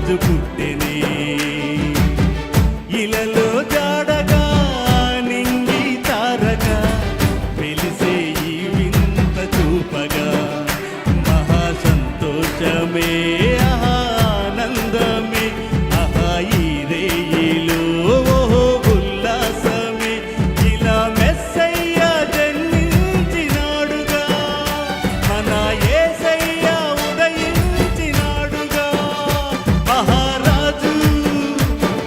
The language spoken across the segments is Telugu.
రాజు పుట్టెనే. ఇలలో జాడగా నింగి తారగా వెలిసే ఈ వింత చూపగా మహా సంతోషమే ఆనందమే ఆహా ఈ రేయిలో ఉల్లాసమే. ఇలా మెస్సయ్య జన్మించినాడుగా మన యేసయ్య ఉదయించినాడుగా. మహారాజు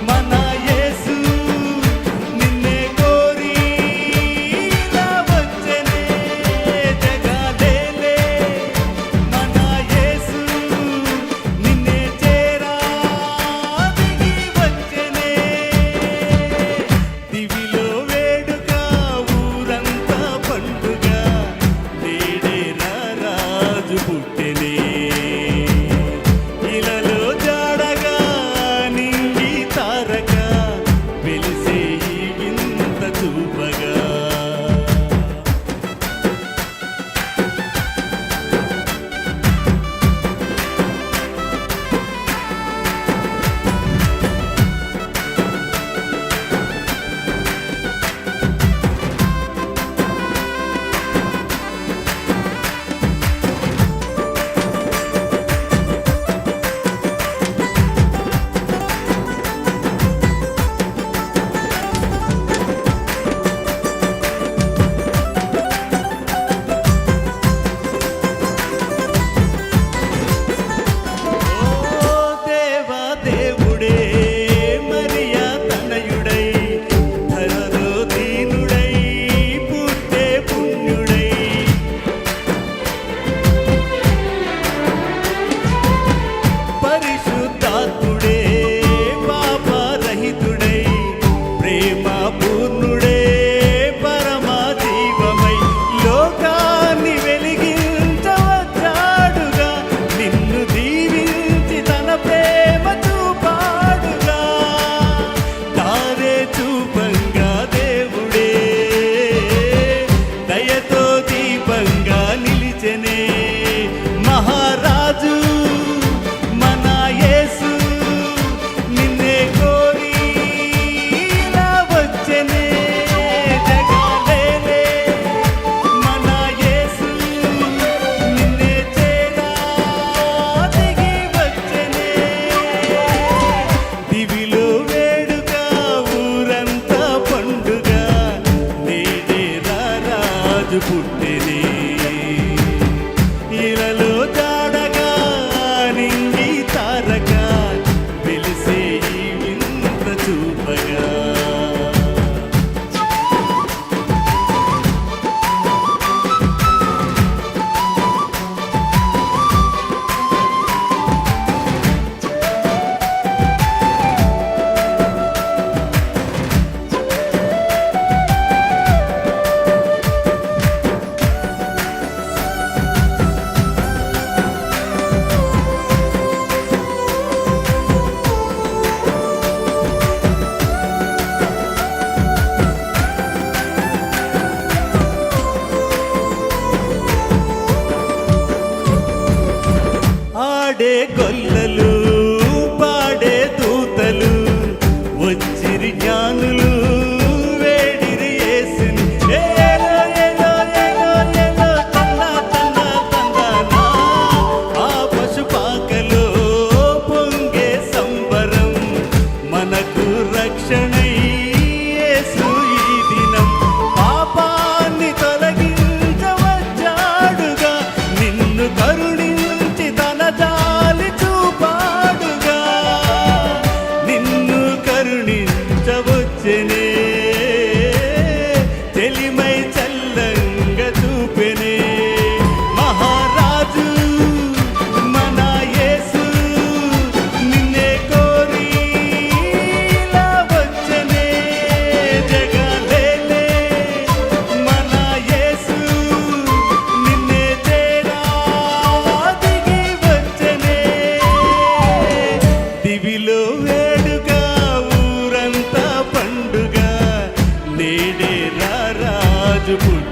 మన యేసు నిన్నే కోరి ఇలా వచ్చెనే. జగదేలే మన యేసు నిన్నే చేరా దిగి వచ్చెనే. దివిలో వేడుక ఊరంతా పండుగ నేడే రాజు పుట్టెనే. ఇలలో జాడగా నింగి తారగా వెలిసే ఈ వింత చూపగా. దేవా దేవుడే మరియా తనయుడై ధరలో దీనుడై పుట్టే పుణ్యుడై. పరిశుద్ధాత్ముడే పాపరహితుడై ప్రేమ పూర్ణుడే పరమా జీవమై లోకాన్ని వెలిగించవచ్చాడుగా. నిన్ను దీవించి తన ప్రేమ చూపాడుగా. తారే చూపంగా దేవుడే దయతో దీపంగా నిలిచెనే. మహారాజు మన యేసు నిన్నే కోరి ఇలా వచ్చెనే. జగదేలే మన యేసు నిన్నే చేరా దిగి వచ్చెనే. దివిలో వేడుక ఊరంతా పండుగ నేడే రాజు పుట్టెనే. ఇలలో జాడగా నింగి తారగా వెలిసే ఈ వింత చూపగా. ఆడే గొల్లలు పాడే దూతలు వచ్చిరి జ్ఞానులు వేడిరి యేసుని. ఏలో ఏలో ఏలో ఏలో తన్నా తన్నా తందానా. ఆ పశుపాకలో పొంగే సంబరం మనకు రక్షణై యేసు ఈ దినం పాపాన్ని తొలగించవచ్చాడుగా. నిన్ను కరుణించి తన జాలి చూపాడుగా. నిన్ను కరుణించవచ్చెనే. తెలిమై చల్లంగా చూపెనే. మహారాజు మన యేసు నిన్నే కోరి ఇలా వచ్చెనే. జగదేలే మన యేసు నిన్నే చేరా దిగి వచ్చెనే. దివిలో వేడుక ఊరంతా పండుగ నేడే రాజు పుట్టెనే.